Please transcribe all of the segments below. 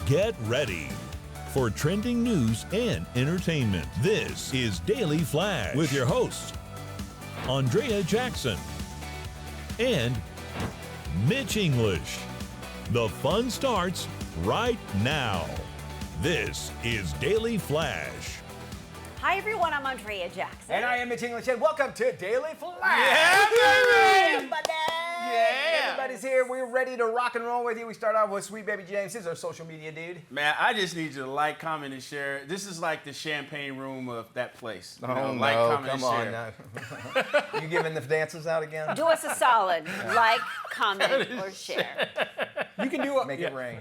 Get ready for trending news and entertainment. This is Daily Flash with your hosts, Andrea Jackson and Mitch English. The fun starts right now. This is Daily Flash. Hi everyone, I'm Andrea Jackson. And I am Mitch English, and welcome to Daily Flash. Yeah, baby! Everybody! Yeah! Everybody's here. We're ready to rock and roll with you. We start off with Sweet Baby James. He's our social media dude. Man, I just need you to like, comment, and share. This is like the champagne room of that place. You know, Oh, like, no, comment, come and on share. now. You giving the dances out again? Do us a solid. Like, comment, or share. You can do it. Make it rain.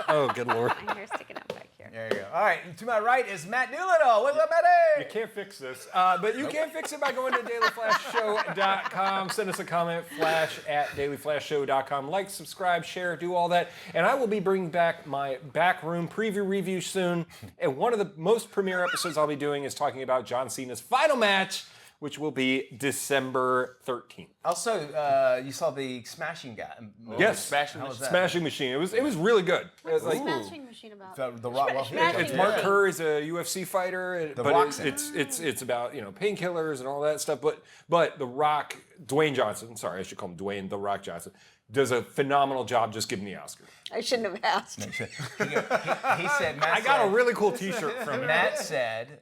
Oh, good Lord. My hair's sticking up back here. There you go. All right, to my right is Matt Doolittle. What's up, Matty? You can't fix this, but you can fix it by going to dailyflashshow.com. Send us a comment, flash@dailyflashshow.com. Like, subscribe, share, do all that. And I will be bringing back my backroom preview review soon. And one of the most premiere episodes I'll be doing is talking about John Cena's final match, which will be December 13th. Also, you saw the Smashing guy. Yes, Smashing How was that? Smashing Machine. It was really good. It was like, Smashing machine about. The Rock. Well, Smashing it's Yeah. Mark Kerr is a UFC fighter, but Rock's in it's about painkillers and all that stuff. But the Rock, Dwayne Johnson, sorry, I should call him Dwayne the Rock Johnson, does a phenomenal job just giving the Oscar. I shouldn't have asked. he said, Matt I got said, a really cool T-shirt from him. Matt said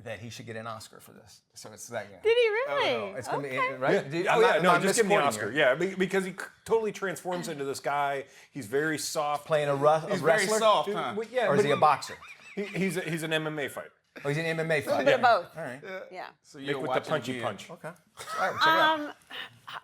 that he should get an Oscar for this. So it's that guy. Did he really? Oh, it's gonna be Okay. right. Yeah. Just give him the Oscar. Yeah, because he totally transforms into this guy. He's very soft. Playing a He's wrestler. very soft, huh? But yeah, Or is but he a boxer? He's an MMA fighter. Oh, he's an MMA fighter. A bit of both. All right. Yeah. So Make you'll with watch the it punchy again. punch. Okay. All right, check it out.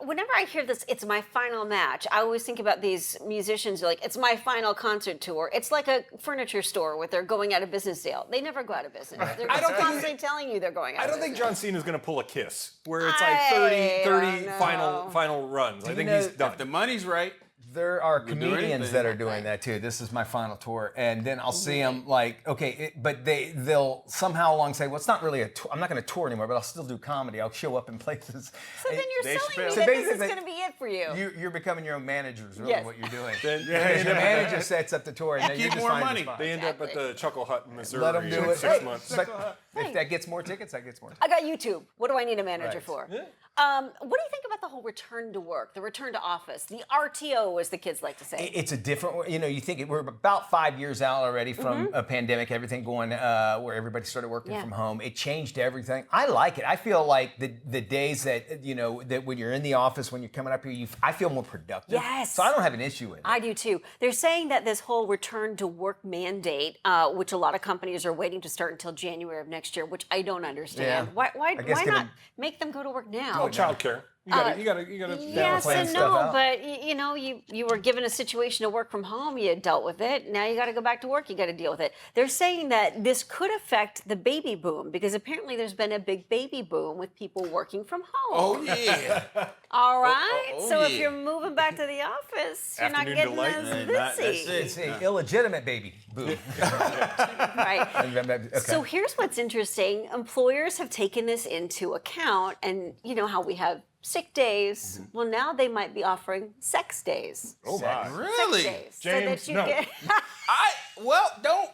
Whenever I hear this, it's my final match. I always think about these musicians like, it's my final concert tour. It's like a furniture store with their going out of business sale. They never go out of business. They're I don't think- constantly telling you they're going out I of don't think business. John Cena's going to pull a Kiss, where it's like I 30 don't know. final runs. I you think know- he's done. If the money's right, There are do comedians anything. that are doing that too. This is my final tour, and then I'll see them like, okay, but they'll somehow along say, well, it's not really a tour. I'm not going to tour anymore, but I'll still do comedy. I'll show up in places. So then you're Dave selling me Chappelle. So that this is basically, going to be it for you. You're becoming your own manager is really Yes. what you're doing. Then- Because your manager sets up the tour, and then you Keep just more find money. your spot. They end up at Exactly. the Chuckle Hut in Missouri Let them do in it. 6 Hey, months. But if that gets more tickets, that gets more tickets. I got YouTube. What do I need a manager Right. for? Yeah. What do you think about the whole return to work, the return to office, the RTO, as the kids like to say? It's a different, you think we're about 5 years out already from a pandemic, everything going where everybody started working Yeah. from home. It changed everything. I like it. I feel like the days that, that when you're in the office, when you're coming up here, I feel more productive. Yes. So I don't have an issue with it. I do too. They're saying that this whole return to work mandate, which a lot of companies are waiting to start until January of next year, which I don't understand. Yeah. Why I guess not given- make them go to work now? Oh, childcare. You gotta Yes plan and stuff no, out. but you were given a situation to work from home, you dealt with it. Now you got to go back to work, you got to deal with it. They're saying that this could affect the baby boom because apparently there's been a big baby boom with people working from home. oh yeah. All right, oh, so if yeah. you're moving back to the office, you're not Afternoon getting delight. as Man, busy. that's it. It's an illegitimate baby. Boom. Right. Okay. So here's what's interesting. Employers have taken this into account, and you know how we have sick days. Well, now they might be offering sex days. Oh my. Really? Sex days. James, so that you no. get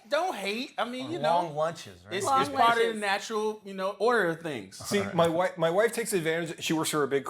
Don't hate. I mean, Long lunches, right? it's Long part of lunches. the natural, order of things. See, my wife takes advantage. She works for a big,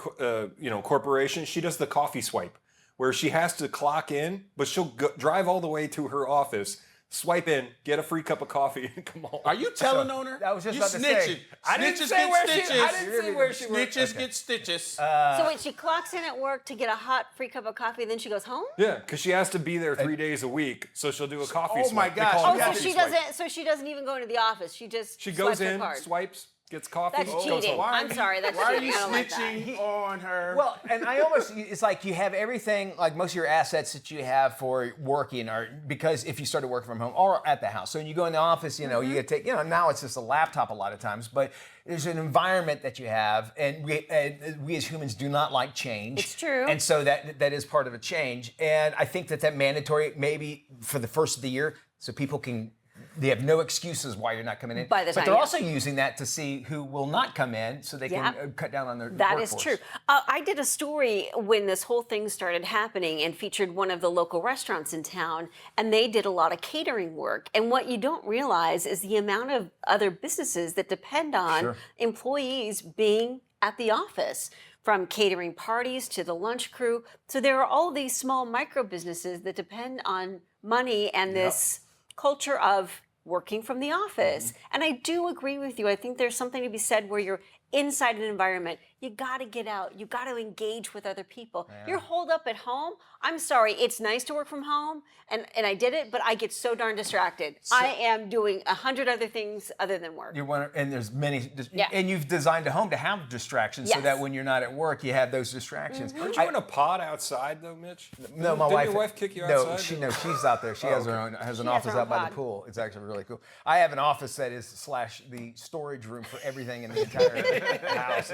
corporation. She does the coffee swipe, where she has to clock in, but she'll drive all the way to her office, swipe in, get a free cup of coffee, and come home. Are you telling on her? I was just you about to snitching. say. I didn't Snitches say get where stitches. I didn't say where she worked. Snitches get stitches. So wait, she clocks in at work to get a hot free cup of coffee, then she goes home? Yeah, because she has to be there 3 days a week, so she'll do a coffee Oh swipe. my They gosh, call it Oh, Yeah, so coffee she swipe. doesn't. So she doesn't even go into the office. She just She swipes goes her in, card. swipes, gets coffee, That's goes cheating. home. I'm sorry, that's Why are cheating. you I don't like that. snitching on her? Well, and I almost, it's like you have everything, like most of your assets that you have for working are, because if you started working from home or at the house. So when you go in the office, you Mm-hmm. get to take, now it's just a laptop a lot of times, but there's an environment that you have, and we as humans do not like change. It's true. And so that is part of a change. And I think that mandatory, maybe for the first of the year, so people can they have no excuses why you're not coming in. By the but time, they're yeah. also using that to see who will not come in so they can cut down on their That workforce. is true. I did a story when this whole thing started happening and featured one of the local restaurants in town, and they did a lot of catering work. And what you don't realize is the amount of other businesses that depend on employees being at the office, from catering parties to the lunch crew. So there are all these small micro businesses that depend on money and this culture of working from the office. And I do agree with you. I think there's something to be said where you're inside an environment. You got to get out. You got to engage with other people. You're holed up at home. I'm sorry. It's nice to work from home, and I did it, but I get so darn distracted. I am doing 100 other things other than work. And there's many, and you've designed a home to have distractions so that when you're not at work, you have those distractions. Aren't you in a pod outside though, Mitch? No, my Didn't wife. your wife kick you outside? No, she's out there. She has her own, has an office her own out by pod. the pool. It's actually really cool. I have an office that is / the storage room for everything in the entire house.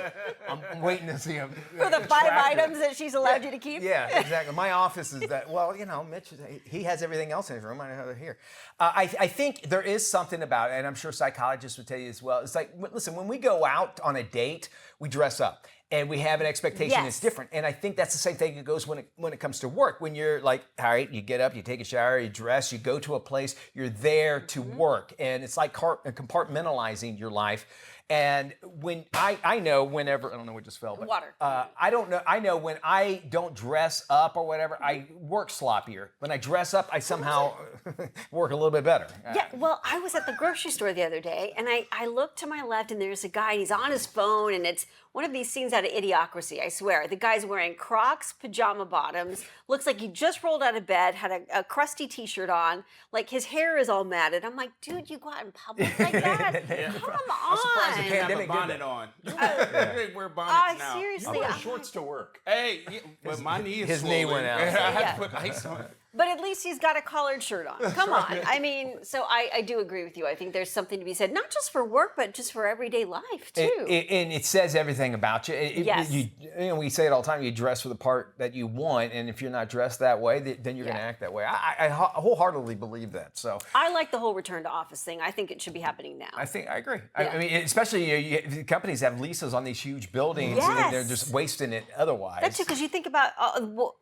I'm waiting to see him. For the 5 items that she's allowed you to keep? Yeah, exactly. My office is that. Well, Mitch, he has everything else in his room. I have it here. I think there is something about it, and I'm sure psychologists would tell you as well. It's like, listen, when we go out on a date, we dress up. And we have an expectation that's different. And I think that's the same thing that goes when it comes to work. When you're like, all right, you get up, you take a shower, you dress, you go to a place, you're there to work. And it's like compartmentalizing your life. And when I know whenever, I don't know what just fell, but Water. I know when I don't dress up or whatever, I work sloppier. When I dress up, I somehow work a little bit better. Yeah, well, I was at the grocery store the other day, and I looked to my left, and there's a guy, and he's on his phone, and it's one of these scenes out of Idiocracy, I swear. The guy's wearing Crocs, pajama bottoms, looks like he just rolled out of bed, had a crusty T-shirt on, like his hair is all matted. I'm like, dude, you go out in public like that? Come on. I'm surprised you have a Pandemic did bonnet that. on. You wear bonnets now. Seriously. I wear shorts to work. Hey, but my knee is his knee swollen. went out. I had Yeah. to put ice on it. But at least he's got a collared shirt on. Come on. I mean, so I do agree with you. I think there's something to be said, not just for work, but just for everyday life, too. And it says everything about you. Yes. We say it all the time, you dress for the part that you want, and if you're not dressed that way, then you're going to act that way. I wholeheartedly believe that. So I like the whole return to office thing. I think it should be happening now. I agree. Yeah. I mean, especially companies have leases on these huge buildings, and they're just wasting it otherwise. That's true, because you think about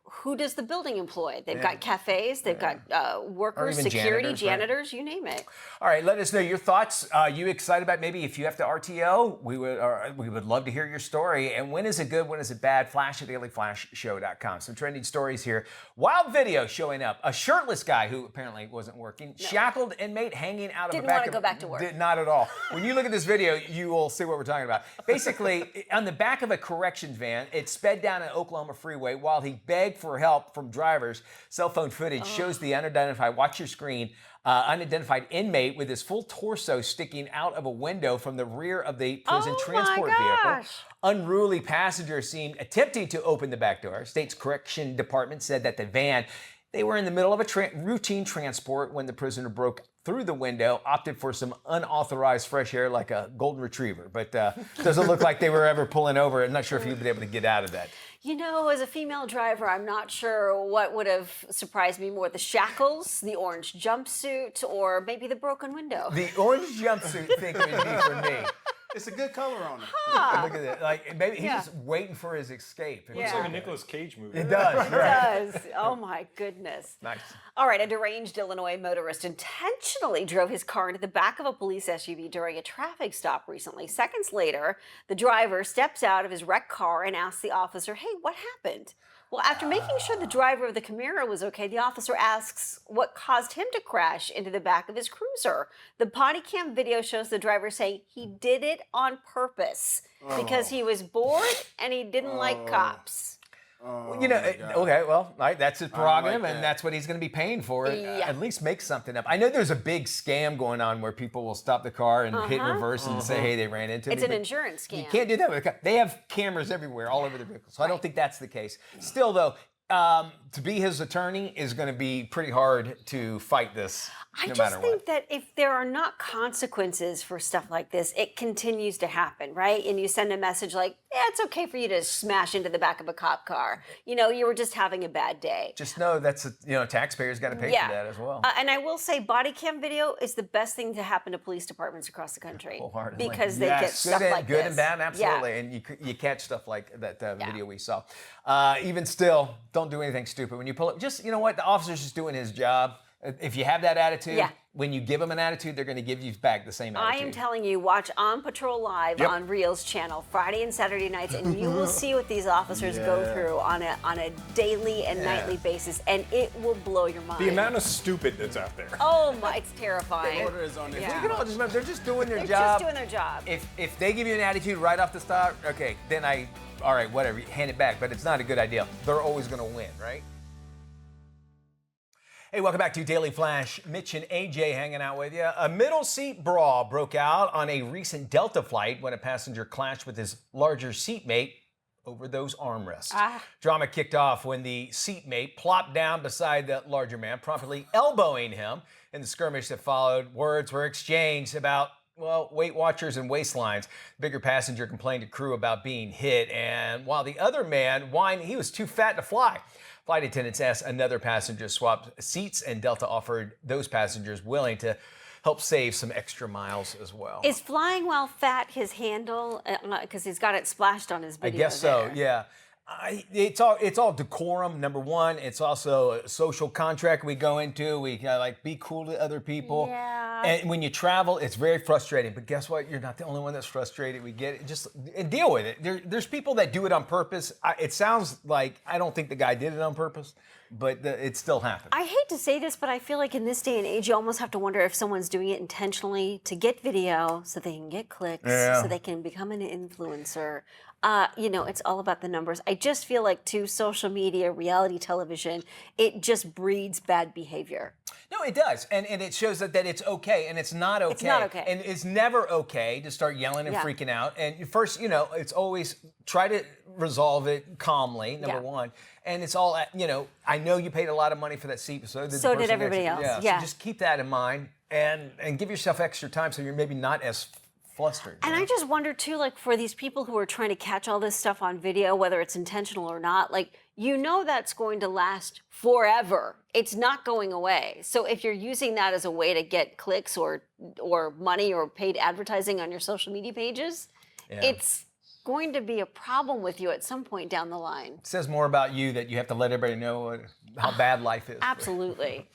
who does the building employ? They've got cafes, they've got workers, even security, janitors, you name it. All right, let us know your thoughts. You excited about maybe if you have to RTO? We would love to hear your story. And when is it good? When is it bad? Flash at dailyflashshow.com. Some trending stories here. Wild video showing up. A shirtless guy who apparently wasn't working. Shackled inmate hanging out of Didn't a back wanna go back to work. Not at all. When you look at this video, you will see what we're talking about. Basically, on the back of a corrections van, it sped down an Oklahoma freeway while he begged for help from drivers. Cell phone footage shows the unidentified, watch your screen, unidentified inmate with his full torso sticking out of a window from the rear of the prison transport vehicle. Unruly passengers seemed attempting to open the back door. State's correction department said that the van, they were in the middle of a routine transport when the prisoner broke through the window, opted for some unauthorized fresh air like a golden retriever. But doesn't look like they were ever pulling over. I'm not sure if you'd been able to get out of that. You know, as a female driver, I'm not sure what would have surprised me more, the shackles, the orange jumpsuit, or maybe the broken window. The orange jumpsuit thing would be for me. It's a good color on it. Look at it. Like maybe he's just waiting for his escape. Looks like a Nicolas Cage movie. It does. It does. Oh my goodness. Nice. All right, a deranged Illinois motorist intentionally drove his car into the back of a police SUV during a traffic stop recently. Seconds later, the driver steps out of his wrecked car and asks the officer, "Hey, what happened?" Well, after making sure the driver of the Camaro was okay, the officer asks what caused him to crash into the back of his cruiser. The body cam video shows the driver saying he did it on purpose because he was bored and he didn't like cops. Okay, well, that's his prerogative, that. and that's what he's going to be paying for. Yeah. At least make something up. I know there's a big scam going on where people will stop the car and hit reverse and say, "Hey, they ran into me." It's an but insurance scam. You can't do that with a car. They have cameras everywhere, all over the vehicle. So I don't think that's the case. Still, though, to be his attorney is going to be pretty hard to fight this. I no just matter think what. that if there are not consequences for stuff like this, it continues to happen, right? And you send a message like, yeah, it's okay for you to smash into the back of a cop car. You were just having a bad day. Just know that's taxpayers got to pay for that as well. And I will say, body cam video is the best thing to happen to police departments across the country. Wholeheartedly. Because they get stuff like good this. and bad, absolutely. Yeah. And you catch stuff like that video we saw. Even still, don't do anything stupid. When you pull up, just, you know what? The officer's just doing his job. If you have that attitude, when you give them an attitude, they're going to give you back the same attitude. I am telling you, watch On Patrol Live on Reel's channel Friday and Saturday nights, and you will see what these officers go through on a daily and nightly basis, and it will blow your mind. The amount of stupid that's out there. Oh my, it's terrifying. The order is on their We can all just remember, they're just doing their They're job. just doing their job. If they give you an attitude right off the start, okay, then all right, whatever, hand it back. But it's not a good idea. They're always going to win, right? Hey, welcome back to Daily Flash. Mitch and AJ hanging out with you. A middle seat brawl broke out on a recent Delta flight when a passenger clashed with his larger seatmate over those armrests. Drama kicked off when the seatmate plopped down beside the larger man, promptly elbowing him. In the skirmish that followed, words were exchanged about Weight Watchers and waistlines. The bigger passenger complained to crew about being hit, and while the other man whined he was too fat to fly. Flight attendants asked another passenger to swap seats, and Delta offered those passengers willing to help save some extra miles as well. Is flying while fat his handle? Because he's got it splashed on his video. I guess so, yeah. It's all decorum, number one. It's also a social contract we go into. We gotta be cool to other people. Yeah. And when you travel, it's very frustrating. But guess what? You're not the only one that's frustrated. We get it. And deal with it. There's people that do it on purpose. It sounds like I don't think the guy did it on purpose, but it still happens. I hate to say this, but I feel like in this day and age, you almost have to wonder if someone's doing it intentionally to get video so they can get clicks, so they can become an influencer. It's all about the numbers. I just feel like too, social media, reality television, it just breeds bad behavior. No, it does. And it shows that it's okay, and it's not okay. It's not okay. And it's never okay to start yelling and freaking out. And first, it's always try to resolve it calmly, number one. And it's all, I know you paid a lot of money for that seat. So did everybody else. So just keep that in mind and give yourself extra time so you're maybe not as flustered. And I just wonder too, for these people who are trying to catch all this stuff on video, whether it's intentional or not, that's going to last forever. It's not going away. So if you're using that as a way to get clicks or money or paid advertising on your social media pages, it's going to be a problem with you at some point down the line. It says more about you that you have to let everybody know how bad life is. Absolutely.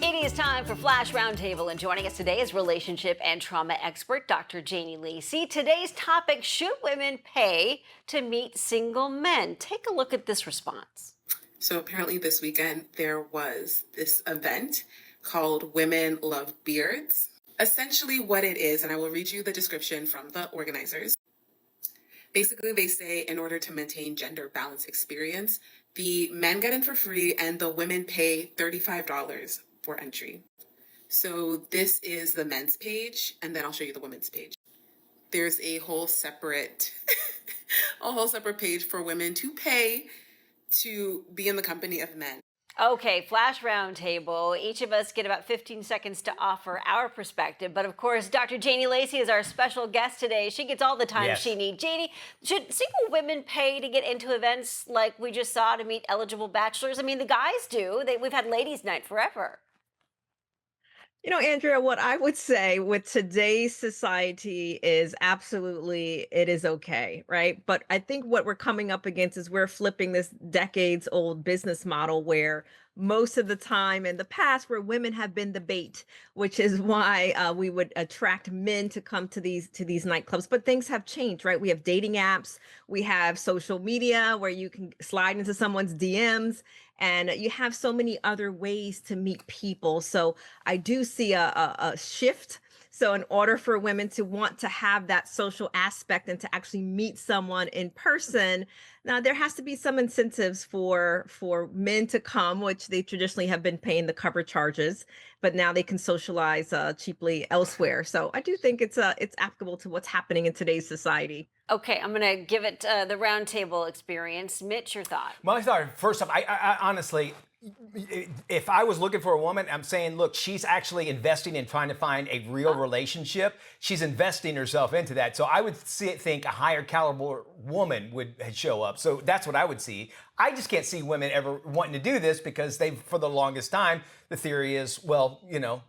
It is time for Flash Roundtable, and joining us today is relationship and trauma expert Dr. Janie Lacey. Today's topic: should women pay to meet single men? Take a look at this response. So apparently this weekend there was this event called Women Love Beards. Essentially what it is, and I will read you the description from the organizers. Basically they say in order to maintain gender balance experience, the men get in for free and the women pay $35 for entry. So this is the men's page, and then I'll show you the women's page. There's a whole separate page for women to pay to be in the company of men. Okay, Flash Roundtable. Each of us get about 15 seconds to offer our perspective. But of course, Dr. Janie Lacey is our special guest today. She gets all the time she needs. Janie, should single women pay to get into events like we just saw to meet eligible bachelors? I mean, the guys do. We've had ladies' night forever. Andrea, what I would say with today's society is absolutely it is okay, right? But I think what we're coming up against is we're flipping this decades old business model where most of the time in the past where women have been the bait, which is why we would attract men to come to these nightclubs. But things have changed, right? We have dating apps, we have social media where you can slide into someone's DMs, and you have so many other ways to meet people. So I do see a shift. So in order for women to want to have that social aspect and to actually meet someone in person, now there has to be some incentives for men to come, which they traditionally have been paying the cover charges, but now they can socialize cheaply elsewhere. So I do think it's applicable to what's happening in today's society. Okay, I'm going to give it the roundtable experience. Mitch, your thought? My thought, first off, I honestly, if I was looking for a woman, I'm saying, look, she's actually investing in trying to find a real relationship. She's investing herself into that. So I would think a higher caliber woman would show up. So that's what I would see. I just can't see women ever wanting to do this because for the longest time, the theory is, well,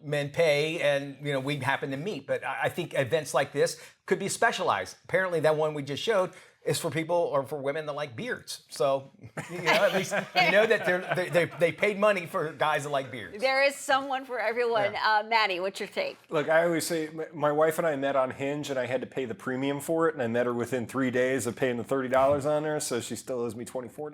men pay and, we happen to meet. But I think events like this could be specialized. Apparently that one we just showed is for people or for women that like beards. So, at least that they paid money for guys that like beards. There is someone for everyone. Yeah. Maddie, what's your take? Look, I always say my wife and I met on Hinge, and I had to pay the premium for it, and I met her within 3 days of paying the $30 on there, so she still owes me $24.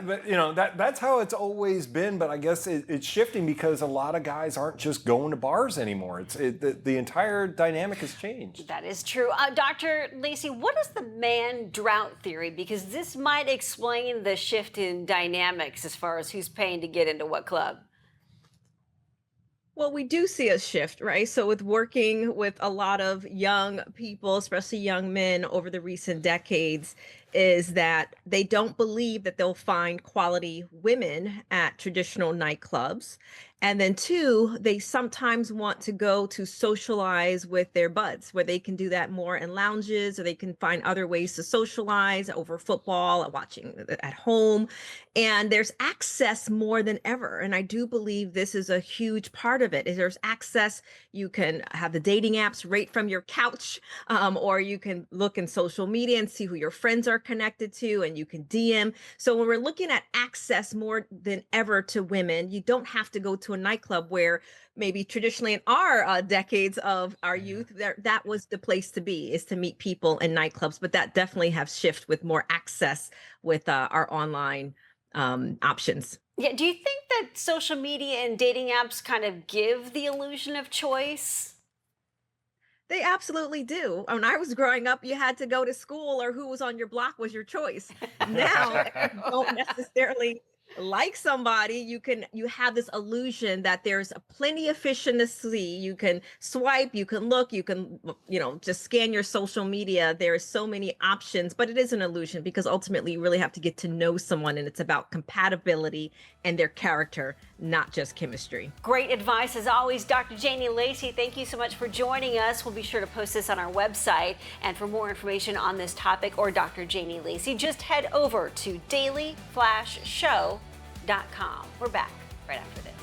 But that's how it's always been. But I guess it's shifting because a lot of guys aren't just going to bars anymore. The entire dynamic has changed. That is true. Dr. Lacey, what is the man drought theory? Because this might explain the shift in dynamics as far as who's paying to get into what club. Well, we do see a shift, right? So with working with a lot of young people, especially young men over the recent decades, is that they don't believe that they'll find quality women at traditional nightclubs. And then two, they sometimes want to go to socialize with their buds, where they can do that more in lounges, or they can find other ways to socialize over football or watching at home. And there's access more than ever. And I do believe this is a huge part of it. Is there's access. You can have the dating apps right from your couch, or you can look in social media and see who your friends are connected to, and you can DM. So when we're looking at access more than ever to women, you don't have to go to a nightclub where maybe traditionally in our decades of our youth, that was the place to be, is to meet people in nightclubs. But that definitely has shifted with more access with our online options. Yeah. Do you think that social media and dating apps kind of give the illusion of choice? They absolutely do. When I was growing up, you had to go to school, or who was on your block was your choice. Now, you don't necessarily like somebody. You have this illusion that there's plenty of fish in the sea. You can swipe, you can look, you can, just scan your social media. There are so many options, but it is an illusion because ultimately you really have to get to know someone, and it's about compatibility and their character, not just chemistry. Great advice as always, Dr. Janie Lacey. Thank you so much for joining us. We'll be sure to post this on our website. And for more information on this topic or Dr. Janie Lacey, just head over to dailyflashshow.com. We're back right after this.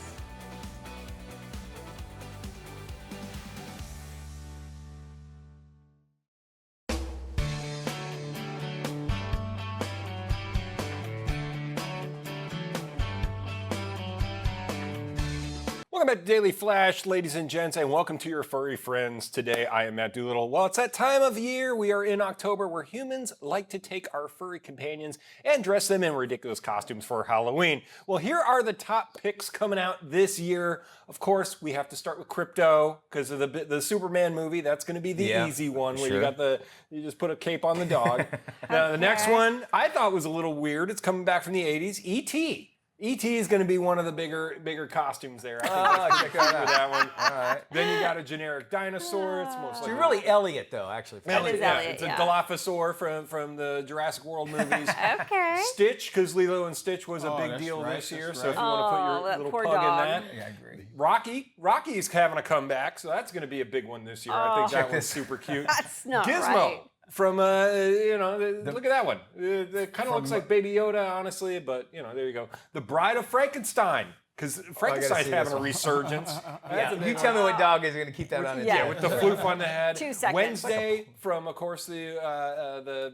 Welcome back to Daily Flash, ladies and gents, and welcome to your furry friends. Today, I am Matt Doolittle. Well, it's that time of year. We are in October where humans like to take our furry companions and dress them in ridiculous costumes for Halloween. Well, here are the top picks coming out this year. Of course, we have to start with Crypto because of the Superman movie. That's going to be the easy one where you just put a cape on the dog. Now, the next one I thought was a little weird. It's coming back from the 80s, E.T. E.T. is going to be one of the bigger costumes there. I think check out that one. All right. Then you got a generic dinosaur. It's most likely. You're really Elliot, though, actually. Elliot, It's a Dilophosaur from the Jurassic World movies. Okay. Stitch, because Lilo and Stitch was a big deal this year. So if you want to put your little pug in that. Yeah, I agree. Rocky's having a comeback, so that's going to be a big one this year. I think that one's super cute. That's not Gizmo. right. From, look at that one. It kind of looks like Baby Yoda, honestly, but, there you go. The Bride of Frankenstein, because Frankenstein's having a resurgence. You tell me what dog is going to keep that on its Yeah, with the floof on the head. 2 seconds. Wednesday, from, of course, the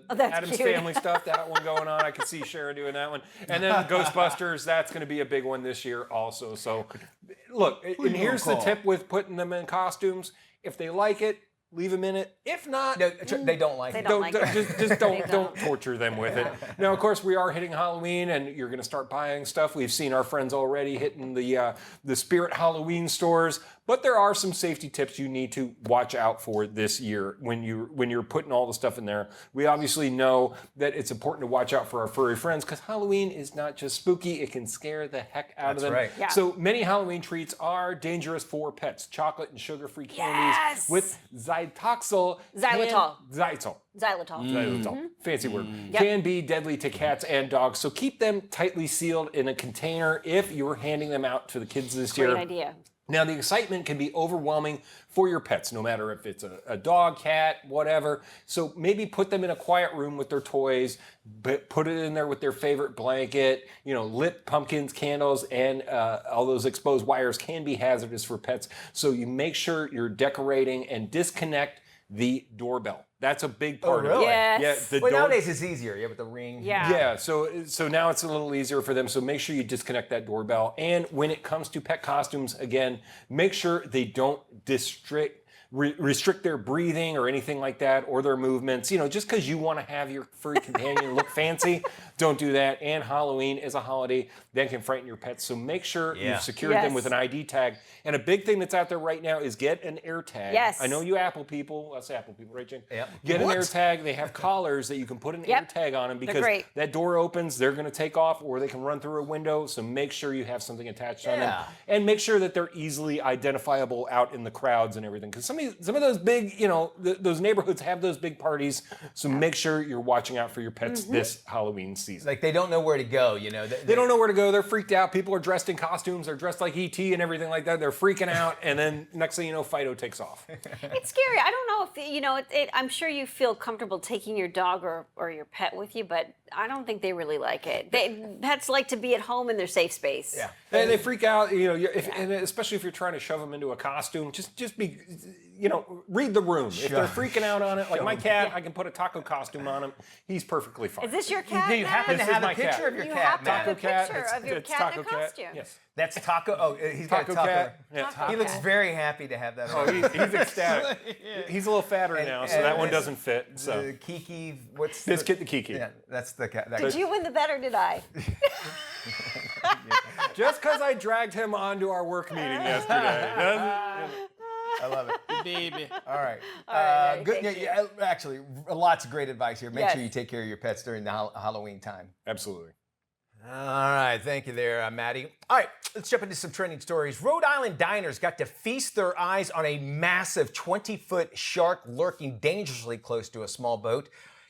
that's Addams cute. Family stuff, that one going on. I could see Sharon doing that one. And then Ghostbusters, that's going to be a big one this year also. So, look, and here's the tip with putting them in costumes. If they like it, leave them in it. If not, No, they don't like it. just don't torture them with it. Now, of course, we are hitting Halloween, and you're going to start buying stuff. We've seen our friends already hitting the Spirit Halloween stores, but there are some safety tips you need to watch out for this year when you're putting all the stuff in there. We obviously know that it's important to watch out for our furry friends because Halloween is not just spooky; it can scare the heck out of them. Right. Yeah. So many Halloween treats are dangerous for pets. Chocolate and sugar-free candies with Xylitol. Xylitol. Fancy word. Yep. Can be deadly to cats and dogs. So keep them tightly sealed in a container if you're handing them out to the kids this year. Great idea. Now, the excitement can be overwhelming for your pets, no matter if it's a dog, cat, whatever. So maybe put them in a quiet room with their toys, but put it in there with their favorite blanket. Lit pumpkins, candles, and all those exposed wires can be hazardous for pets. So you make sure you're decorating and disconnect the doorbell. That's a big part really? of it. Yes. Yeah, Nowadays it's easier. With the ring. Yeah. Yeah, so now it's a little easier for them. So make sure you disconnect that doorbell. And when it comes to pet costumes, again, make sure they don't restrict their breathing or anything like that, or their movements. Just because you want to have your furry companion look fancy, don't do that. And Halloween is a holiday that can frighten your pets. So make sure you've secured them with an ID tag. And a big thing that's out there right now is get an air tag. Yes. I know you Apple people, us Apple people, right, Jane? Yep. Get an air tag. They have collars that you can put an air tag on them because great. that door opens, they're going to take off, or they can run through a window. So make sure you have something attached on them, and make sure that they're easily identifiable out in the crowds and everything. Because some of those big, those neighborhoods have those big parties. So make sure you're watching out for your pets this Halloween season. Like they don't know where to go. They don't know where to go. They're freaked out. People are dressed in costumes. They're dressed like ET and everything like that. They're freaking out, and then next thing you know, Fido takes off. It's scary. I don't know if I'm sure you feel comfortable taking your dog or your pet with you, but I don't think they really like it. Pets like to be at home in their safe space. Yeah. And they freak out, and especially if you're trying to shove them into a costume, just be, read the room. If they're freaking out on it, like my cat, I can put a taco costume on him. He's perfectly fine. Is this your cat? Do you happen to This is have a my cat. picture of your You cat? have to have Matt? a picture It's- of your it's cat in a Taco Cat. costume. Yes. That's Taco. Oh, he's got Taco a taco. Cat. Yeah. He looks very happy to have that. Oh, on. he's ecstatic. He's a little fatter now, so that one doesn't fit. So The Kiki, what's Biscuit the Kiki. Yeah, that's the cat. That Did you win the bet or did I? Just because I dragged him onto our work meeting yesterday. I love it. Baby. All right. right, Good. thank Yeah, actually, lots of great advice here. Make Yes. sure you take care of your pets during the Halloween time. Absolutely. All right, thank you there, Maddie. All right, let's jump into some trending stories. Rhode Island diners got to feast their eyes on a massive 20-foot shark lurking dangerously close to a small boat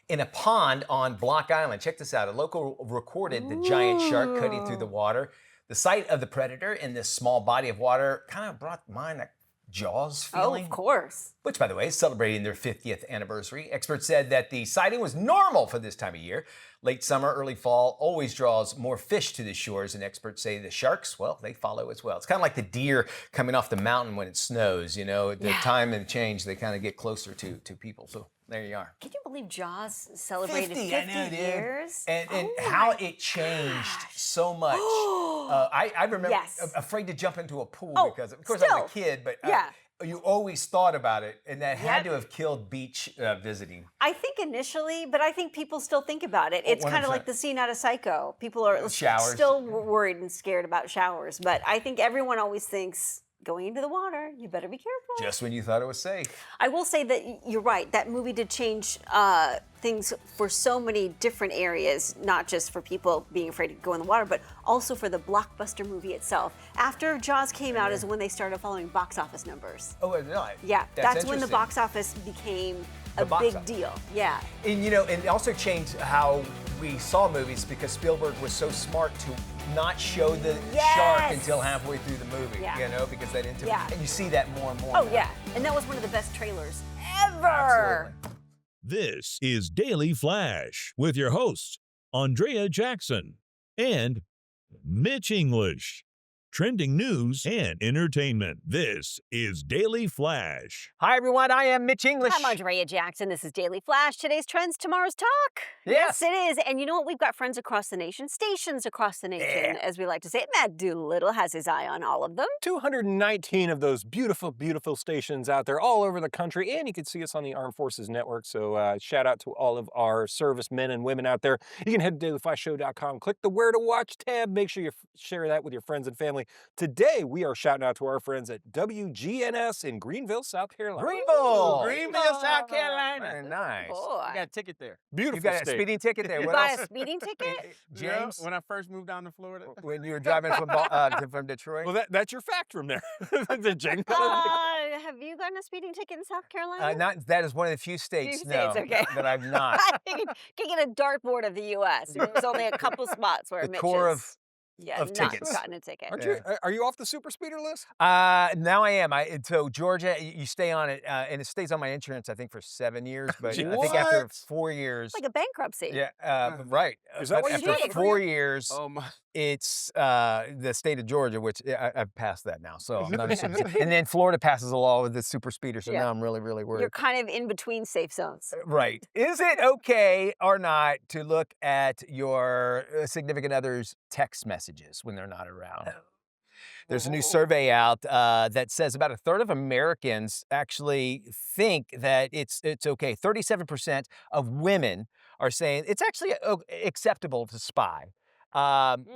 in a pond on Block Island. Check this out. A local recorded the giant shark cutting through the water. The sight of the predator in this small body of water kind of brought to mind a Jaws Oh, feeling. of course. Which, by the way, is celebrating their 50th anniversary. Experts said that the sighting was normal for this time of year. Late summer, early fall always draws more fish to the shores, and experts say the sharks, well, they follow as well. It's kind of like the deer coming off the mountain when it snows, the time and change, they kind of get closer to people. So there you are. Can you believe Jaws celebrated 50 I know, dude. years? And Oh how my it changed gosh. so much. I remember Yes. afraid to jump into a pool Oh, because, of course, I was a still. kid, but Yeah. you always thought about it, and that had Yep. to have killed beach visiting. I think initially, but I think people still think about it. It's kind of 100%. like the scene out of Psycho. People are Showers. still worried and scared about showers, but I think everyone always thinks going into the water, you better be careful. Just when you thought it was safe. I will say that you're right. That movie did change things for so many different areas, not just for people being afraid to go in the water, but also for the blockbuster movie itself. After Jaws came out is when they started following box office numbers. Oh, really? Yeah, that's when the interesting. box office became a The box big office. deal. Yeah. And and it also changed how we saw movies because Spielberg was so smart to not show the shark Yes. until halfway through the movie. Yeah. Because they didn't. Yeah. And you see that more and more. Oh, now. yeah. And that was one of the best trailers ever. Absolutely. This is Daily Flash with your hosts, Andrea Jackson and Mitch English. Trending news and entertainment. This is Daily Flash. Hi, everyone. I am Mitch English. I'm Andrea Jackson. This is Daily Flash. Today's trends, tomorrow's talk. Yes. It is. And you know what? We've got friends across the nation, stations across the nation, as we like to say. Matt Doolittle has his eye on all of them. 219 of those beautiful, beautiful stations out there all over the country, and you can see us on the Armed Forces Network. So shout out to all of our servicemen and women out there. You can head to dailyflashshow.com, click the Where to Watch tab. Make sure you share that with your friends and family. family. Today, we are shouting out to our friends at WGNS in Greenville, South Carolina. Greenville. Greenville, South Carolina. Very nice. Boy. I got a ticket there. Beautiful You got a state. speeding ticket there. You What got else? a speeding ticket? James? Yeah, when I first moved down to Florida. When you were driving from Detroit? Well, that's your fact from there. The James. Have you gotten a speeding ticket in South Carolina? Not that is one of the few states, Few no, states, okay. that I've not. I think it can get a dartboard of the U.S. There's only a couple spots where The Mitch core has, of not tickets. gotten a ticket. Are you off the super speeder list? Now I am. So Georgia, you stay on it, and it stays on my insurance, I think, for 7 years. But I think after What? 4 years, It's like a bankruptcy. yeah, right. Is that But what you after did? 4 years, Oh my. it's the state of Georgia, which I've passed that now. So I'm not a citizen. And then Florida passes a law with the super speeder. So Yeah. now I'm really, really worried. You're kind of in between safe zones. Right. Is it okay or not to look at your significant other's text messages when they're not around? There's a new survey out that says about a third of Americans actually think that it's okay. 37% of women are saying it's actually acceptable to spy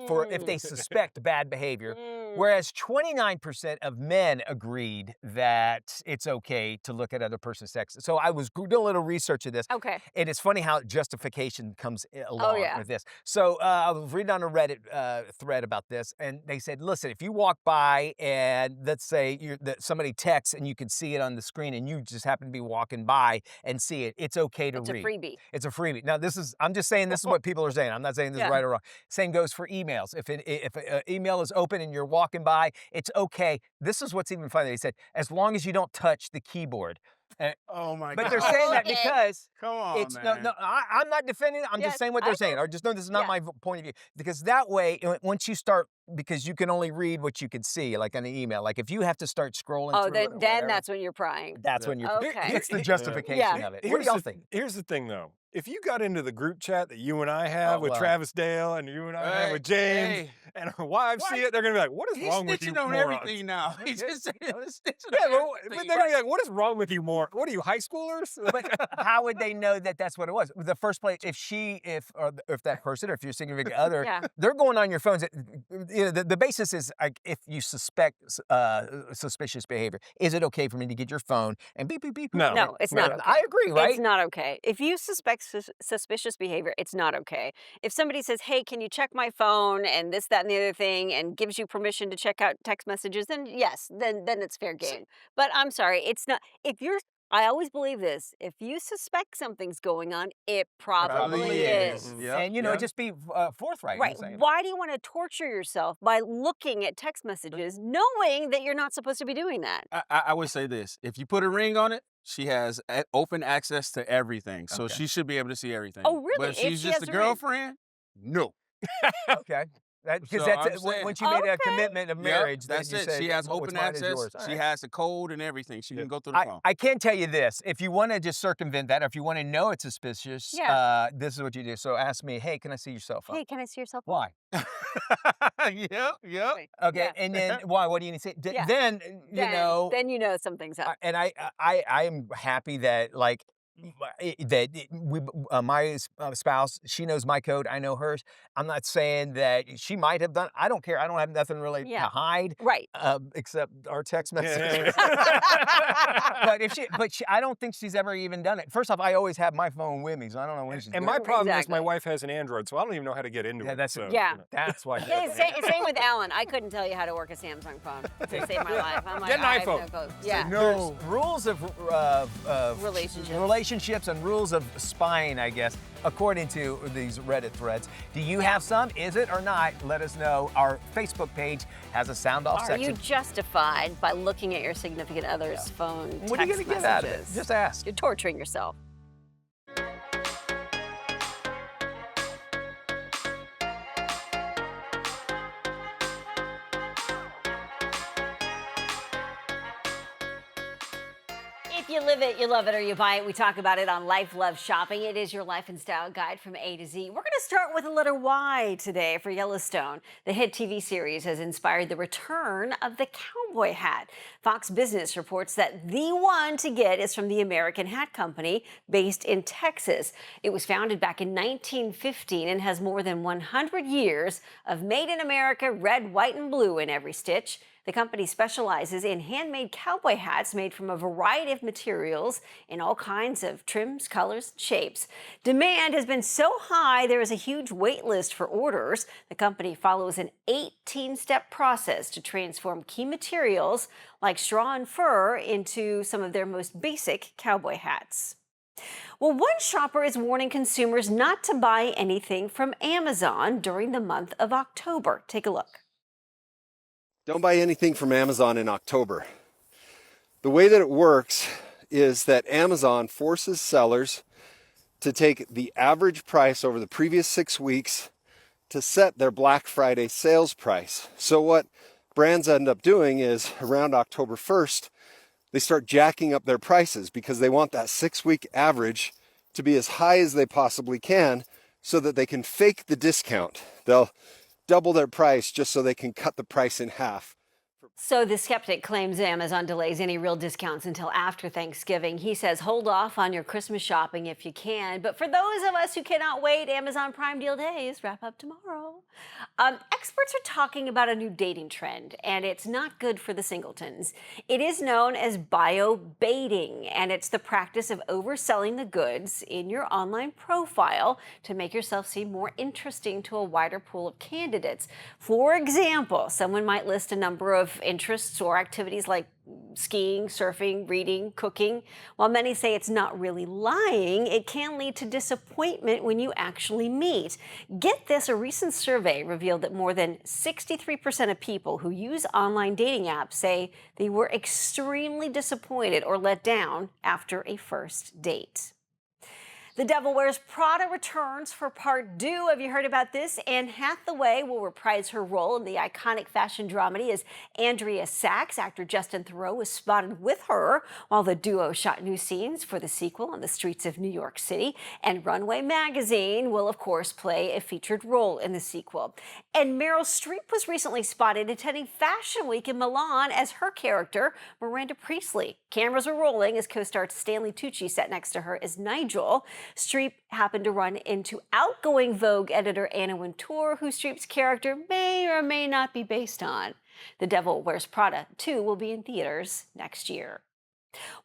for if they suspect bad behavior. Whereas 29% of men agreed that it's okay to look at other person's text. So I was doing a little research of this. Okay. And it's funny how justification comes along yeah. with this. So I was reading on a Reddit thread about this, and they said, listen, if you walk by and let's say that somebody texts and you can see it on the screen and you just happen to be walking by and see it, it's okay to It's a read. freebie. It's a freebie. Now, I'm just saying this is what people are saying. I'm not saying this is Yeah. right or wrong. Same goes for emails. If an email is open and you're walking by, it's okay. This is what's even funny. They said, as long as you don't touch the keyboard. Oh my But God. they're saying that Okay. because Come on, it's man. I'm not defending it. I'm Yeah, just saying what I they're saying. know. Or just know this is not Yeah. my point of view. Because that way, once you start, because you can only read what you can see, like on an email. Like if you have to start scrolling Oh, through it or then whatever, that's when you're prying. that's when you're. Okay. It's the justification Yeah. of it. What do y'all think? Here's the thing, though. If you got into the group chat that you and I have Oh, with well. Travis Dale and you and I have Hey, with James, hey. and our wives see it, they're gonna be like, "What is He's wrong with you, snitching on morons?" everything now. He's just snitching on Yeah, but everything. they're gonna be like, "What is wrong with you, more? What are you, high schoolers?" But how would they know that that's what it was? The first place, if that person, or if your significant other, Yeah. they're going on your phones. The basis is like if you suspect suspicious behavior, is it okay for me to get your phone and beep beep beep? No. No, it's not okay. I agree, right? It's not okay. If you suspect suspicious behavior, it's not okay. If somebody says, "Hey, can you check my phone?" and this, that, and the other thing, and gives you permission to check out text messages, then yes, then it's fair game. But I'm sorry, it's not. I always believe this. If you suspect something's going on, it probably Probably is. Yep, And yep. just be forthright. Right. in saying it. Why do you want to torture yourself by looking at text messages knowing that you're not supposed to be doing that? I would say this. If you put a ring on it, she has open access to everything. So Okay. she should be able to see everything. Oh, really? But if If she's she just has a a ring? girlfriend, no. Okay. Because So I'm that's saying- once you made a Okay. commitment of Yep, marriage, then that's you it. said, She has "What's open mine is access. yours." All She right. has a code and everything. She can go through the phone. I can tell you this. If you want to just circumvent that, or if you want to know it's suspicious, Yeah. this is what you do. So ask me, hey, can I see your cell phone? Hey, can I see your cell phone? Why? Yep. Right. Okay, Yeah. and then why? What do you need to say? Yeah. Then Then you know something's up. and I am happy that like my spouse, she knows my code, I know hers. I'm not saying that she might have done. I don't care. I don't have nothing really to Yeah. hide. Right. Except our text Yeah. messages. but I don't think she's ever even done it. First off, I always have my phone with me, so I don't know when she's And doing my it. problem is my Exactly. wife has an Android, so I don't even know how to get into Yeah, it. that's so, Yeah. you know. That's why. Yeah, same with Alan. I couldn't tell you how to work a Samsung phone to save my life. I'm like, Get an I have iPhone. no clue. Yeah. There's rules of Relationships. and rules of spying, I guess, according to these Reddit threads. Do you have some? Is it or not? Let us know. Our Facebook page has a sound off Are section. you justified by looking at your significant other's phone text What are you going to get out of it? messages? Just ask. You're torturing yourself. If you live live it, you love it, or you buy it. We talk about it on Life, Love, Shopping. It is your life and style guide from A to Z. We're going to start with the letter Y today for Yellowstone. The hit TV series has inspired the return of the cowboy hat. Fox Business reports that the one to get is from the American Hat Company, based in Texas. It was founded back in 1915 and has more than 100 years of made in America red, white, and blue in every stitch. The company specializes in handmade cowboy hats made from a variety of materials in all kinds of trims, colors, and shapes. Demand has been so high there is a huge wait list for orders. The company follows an 18-step process to transform key materials like straw and fur into some of their most basic cowboy hats. Well, one shopper is warning consumers not to buy anything from Amazon during the month of October. Take a look. Don't buy anything from Amazon in October. The way that it works is that Amazon forces sellers to take the average price over the previous 6 weeks to set their Black Friday sales price. So what brands end up doing is around October 1st, they start jacking up their prices because they want that 6-week average to be as high as they possibly can so that they can fake the discount. They'll double their price just so they can cut the price in half. So the skeptic claims Amazon delays any real discounts until after Thanksgiving. He says hold off on your Christmas shopping if you can. But for those of us who cannot wait, Amazon Prime Deal Days wrap up tomorrow. Experts are talking about a new dating trend, and it's not good for the singletons. It is known as bio-baiting, and it's the practice of overselling the goods in your online profile to make yourself seem more interesting to a wider pool of candidates. For example, someone might list a number of interests or activities like skiing, surfing, reading, cooking. While many say it's not really lying, it can lead to disappointment when you actually meet. Get this, a recent survey revealed that more than 63% of people who use online dating apps say they were extremely disappointed or let down after a first date. The Devil Wears Prada returns for part 2. Have you heard about this? Anne Hathaway will reprise her role in the iconic fashion dramedy as Andrea Sachs. Actor Justin Theroux was spotted with her while the duo shot new scenes for the sequel on the streets of New York City. And Runway Magazine will, of course, play a featured role in the sequel. And Meryl Streep was recently spotted attending Fashion Week in Milan as her character, Miranda Priestley. Cameras were rolling as co-star Stanley Tucci sat next to her as Nigel. Streep happened to run into outgoing Vogue editor Anna Wintour, who Streep's character may or may not be based on. The Devil Wears Prada 2 will be in theaters next year.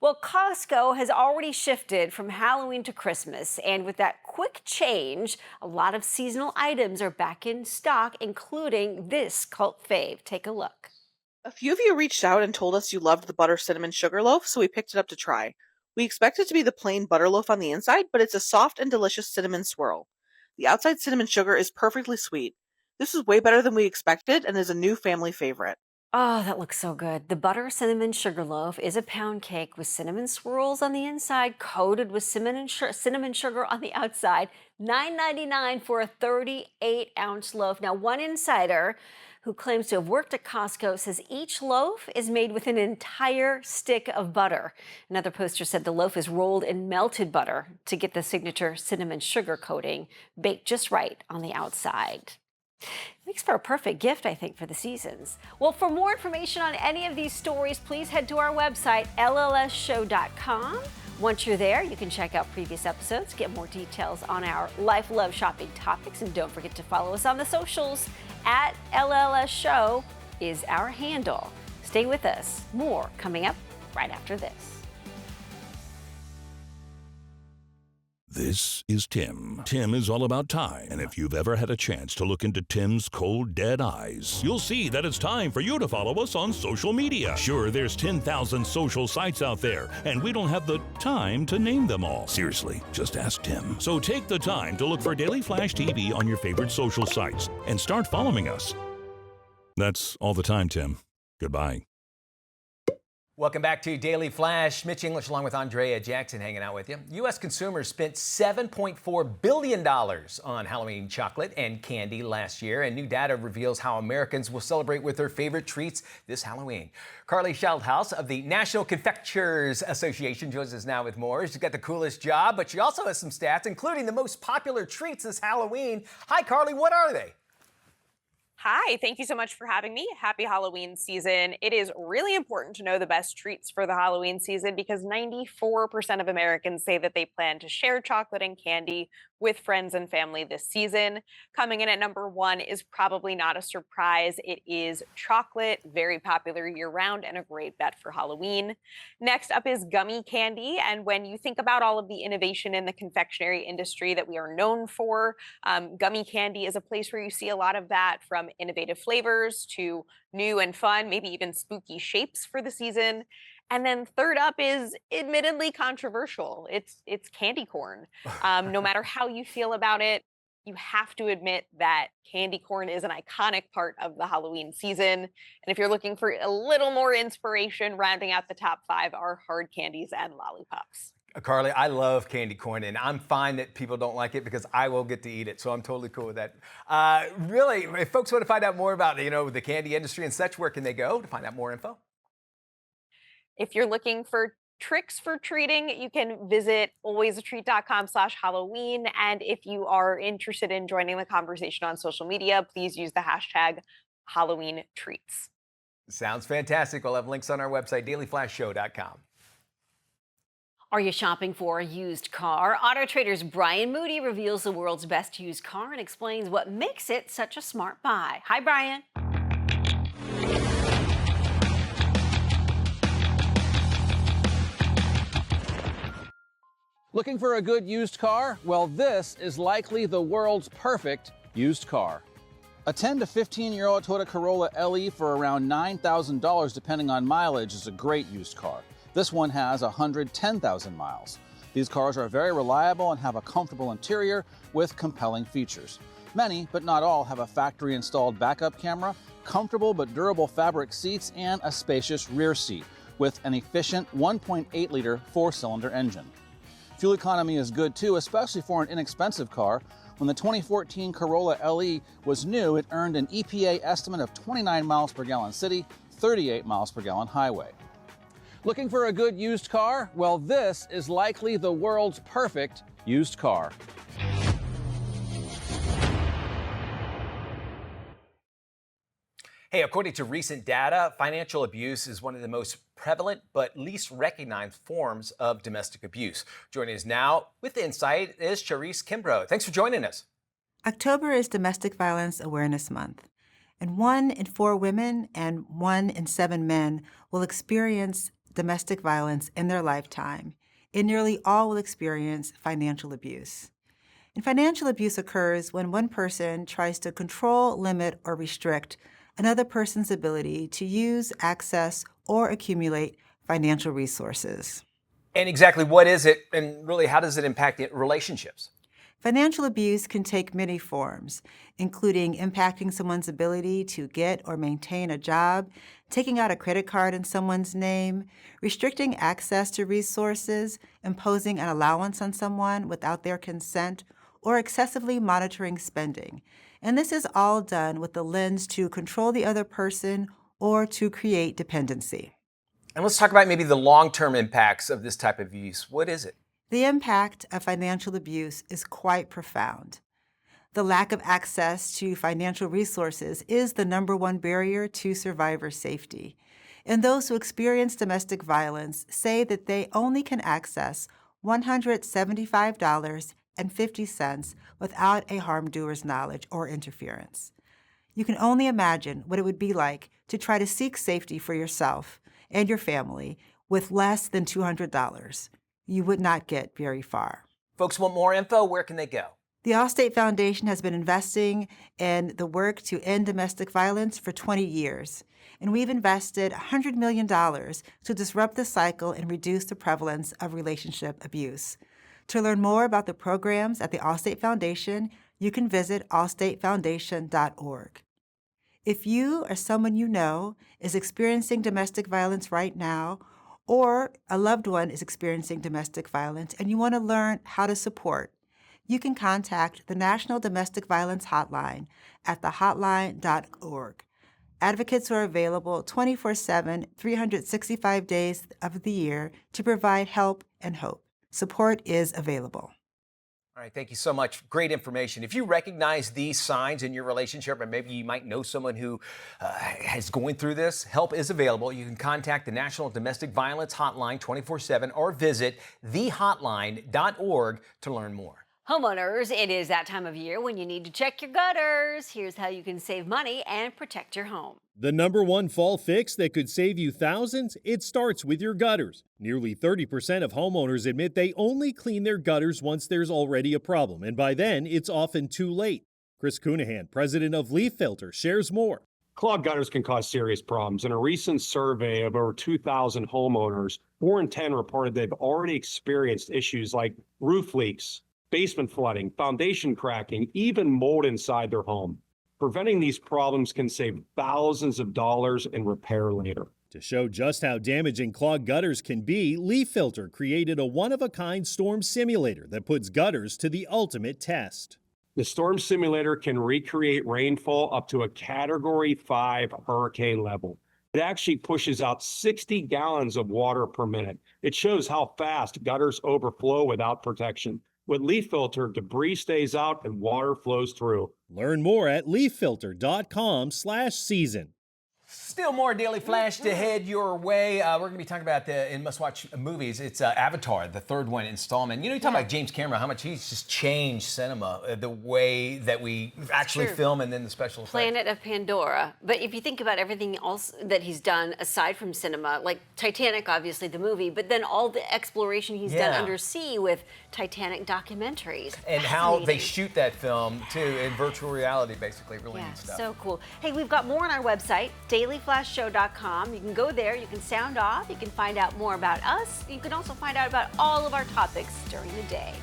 Well, Costco has already shifted from Halloween to Christmas, and with that quick change, a lot of seasonal items are back in stock, including this cult fave. Take a look. A few of you reached out and told us you loved the butter cinnamon sugar loaf, so we picked it up to try. We expect it to be the plain butter loaf on the inside, but it's a soft and delicious cinnamon swirl. The outside cinnamon sugar is perfectly sweet. This is way better than we expected and is a new family favorite. Oh, that looks so good. The butter cinnamon sugar loaf is a pound cake with cinnamon swirls on the inside, coated with cinnamon sugar on the outside. $9.99 for a 38-ounce loaf. Now, one insider who claims to have worked at Costco says each loaf is made with an entire stick of butter. Another poster said the loaf is rolled in melted butter to get the signature cinnamon sugar coating baked just right on the outside. Makes for a perfect gift, I think, for the seasons. Well, for more information on any of these stories, please head to our website, llsshow.com. Once you're there, you can check out previous episodes, get more details on our Life, Love, Shopping topics, and don't forget to follow us on the socials. At LLS Show is our handle. Stay with us. More coming up right after this. This is Tim. Tim is all about time. And if you've ever had a chance to look into Tim's cold, dead eyes, you'll see that it's time for you to follow us on social media. Sure, there's 10,000 social sites out there, and we don't have the time to name them all. Seriously, just ask Tim. So take the time to look for Daily Flash TV on your favorite social sites and start following us. That's all the time, Tim. Goodbye. Welcome back to Daily Flash. Mitch English along with Andrea Jackson hanging out with you. U.S. consumers spent $7.4 billion on Halloween chocolate and candy last year, and new data reveals how Americans will celebrate with their favorite treats this Halloween. Carly Sheldhouse of the National Confectioners Association joins us now with more. She's got the coolest job, but she also has some stats, including the most popular treats this Halloween. Hi, Carly. What are they? Hi, thank you so much for having me. Happy Halloween season. It is really important to know the best treats for the Halloween season because 94% of Americans say that they plan to share chocolate and candy with friends and family this season. Coming in at number one is probably not a surprise. It is chocolate, very popular year-round and a great bet for Halloween. Next up is gummy candy. And when you think about all of the innovation in the confectionery industry that we are known for, gummy candy is a place where you see a lot of that, from innovative flavors to new and fun, maybe even spooky shapes for the season. And then third up is admittedly controversial. It's candy corn. No matter how you feel about it, you have to admit that candy corn is an iconic part of the Halloween season. And if you're looking for a little more inspiration, rounding out the top five are hard candies and lollipops. Carly, I love candy corn, and I'm fine that people don't like it because I will get to eat it, so I'm totally cool with that. Really, if folks want to find out more about, the candy industry and such, where can they go to find out more info? If you're looking for tricks for treating, you can visit alwaysatreat.com/Halloween. And if you are interested in joining the conversation on social media, please use the hashtag Halloween treats. Sounds fantastic. We'll have links on our website, dailyflashshow.com. Are you shopping for a used car? Auto Trader's Brian Moody reveals the world's best used car and explains what makes it such a smart buy. Hi, Brian. Looking for a good used car? Well, this is likely the world's perfect used car. A 10 to 15-year-old Toyota Corolla LE for around $9,000 depending on mileage is a great used car. This one has 110,000 miles. These cars are very reliable and have a comfortable interior with compelling features. Many, but not all, have a factory-installed backup camera, comfortable but durable fabric seats, and a spacious rear seat with an efficient 1.8-liter four-cylinder engine. Fuel economy is good too, especially for an inexpensive car. When the 2014 Corolla LE was new, it earned an EPA estimate of 29 miles per gallon city, 38 miles per gallon highway. Looking for a good used car? Well, this is likely the world's perfect used car. Hey, according to recent data, financial abuse is one of the most prevalent but least recognized forms of domestic abuse. Joining us now with insight is Charisse Kimbrough. Thanks for joining us. October is Domestic Violence Awareness Month, and 1 in 4 women and 1 in 7 men will experience domestic violence in their lifetime, and nearly all will experience financial abuse. And financial abuse occurs when one person tries to control, limit, or restrict another person's ability to use, access, or accumulate financial resources. And exactly what is it, and really how does it impact relationships? Financial abuse can take many forms, including impacting someone's ability to get or maintain a job, taking out a credit card in someone's name, restricting access to resources, imposing an allowance on someone without their consent, or excessively monitoring spending. And this is all done with the lens to control the other person or to create dependency. And let's talk about maybe the long-term impacts of this type of abuse. What is it? The impact of financial abuse is quite profound. The lack of access to financial resources is the #1 barrier to survivor safety. And those who experience domestic violence say that they only can access $175.50 without a harm doer's knowledge or interference. You can only imagine what it would be like to try to seek safety for yourself and your family with less than $200. You would not get very far. Folks want more info? Where can they go? The Allstate Foundation has been investing in the work to end domestic violence for 20 years, and we've invested $100 million to disrupt the cycle and reduce the prevalence of relationship abuse. To learn more about the programs at the Allstate Foundation, you can visit allstatefoundation.org. If you or someone you know is experiencing domestic violence right now, or a loved one is experiencing domestic violence and you want to learn how to support, you can contact the National Domestic Violence Hotline at thehotline.org. Advocates are available 24/7, 365 days of the year to provide help and hope. Support is available. All right, thank you so much. Great information. If you recognize these signs in your relationship, or maybe you might know someone who is going through this, help is available. You can contact the National Domestic Violence Hotline 24/7 or visit thehotline.org to learn more. Homeowners, it is that time of year when you need to check your gutters. Here's how you can save money and protect your home. The number one fall fix that could save you thousands, it starts with your gutters. Nearly 30% of homeowners admit they only clean their gutters once there's already a problem, and by then, it's often too late. Chris Cunahan, president of Leaf Filter, shares more. Clogged gutters can cause serious problems. In a recent survey of over 2,000 homeowners, 4 in 10 reported they've already experienced issues like roof leaks, basement flooding, foundation cracking, even mold inside their home. Preventing these problems can save thousands of dollars in repair later. To show just how damaging clogged gutters can be, Leaf Filter created a one-of-a-kind storm simulator that puts gutters to the ultimate test. The storm simulator can recreate rainfall up to a Category 5 hurricane level. It actually pushes out 60 gallons of water per minute. It shows how fast gutters overflow without protection. With Leaf Filter, debris stays out and water flows through. Learn more at leaffilter.com/season. Still more Daily Flash to head your way. We're going to be talking about in must-watch movies. It's Avatar, the third one installment. You know, you talk about James Cameron, how much he's just changed cinema, the way that we actually film and then the special effects. Planet of Pandora. But if you think about everything else that he's done aside from cinema, like Titanic, obviously the movie, but then all the exploration he's done undersea with Titanic documentaries. And how they shoot that film, too, in virtual reality, basically. Really neat stuff. So cool. Hey, we've got more on our website, dailyflashshow.com. You can go there, you can sound off, you can find out more about us. You can also find out about all of our topics during the day.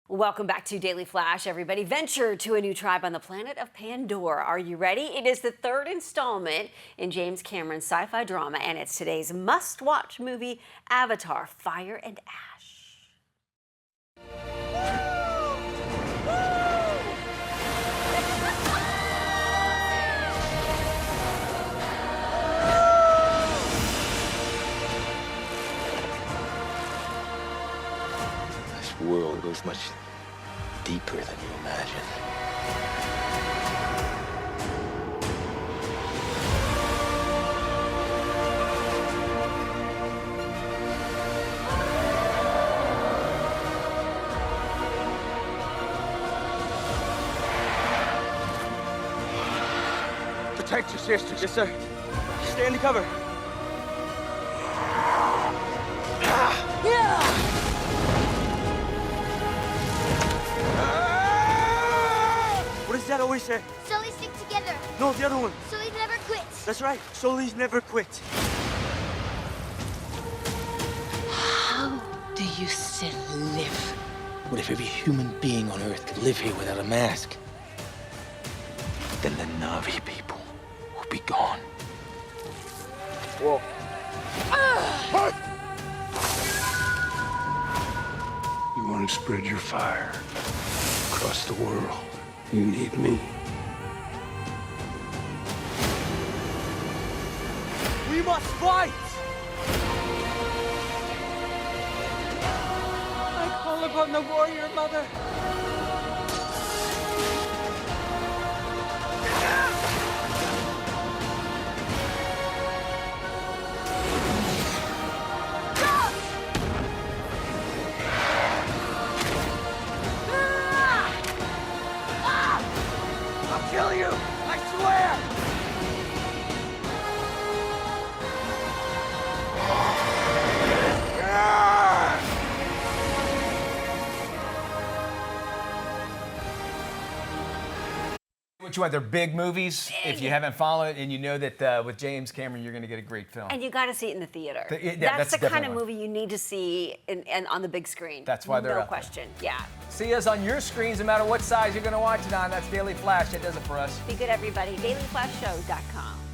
Welcome back to Daily Flash, everybody. Venture to a new tribe on the planet of Pandora. Are you ready? It is the third installment in James Cameron's sci-fi drama, and it's today's must-watch movie, Avatar: Fire and Ash. This world goes much deeper than you imagine. Protect your sister. Yes, sir. Stay under cover. What does Dad always say? Sully stick together. No, the other one. Sully never quits. That's right. Sully's never quit. How do you still live? What if every human being on Earth could live here without a mask? Then the Na'vi people will be gone. Whoa. You want to spread your fire across the world. You need me. We must fight! I call upon the warrior mother. I'll kill you! I swear! what you want. They're big movies. If you haven't followed it, and you know that with James Cameron, you're going to get a great film. And you got to see it in the theater. That's the kind of definitely one. movie you need to see and on the big screen. That's why they're no out there. question. Yeah. See us on your screens, no matter what size you're going to watch it on. That's Daily Flash. That does it for us. Be good, everybody. DailyFlashShow.com.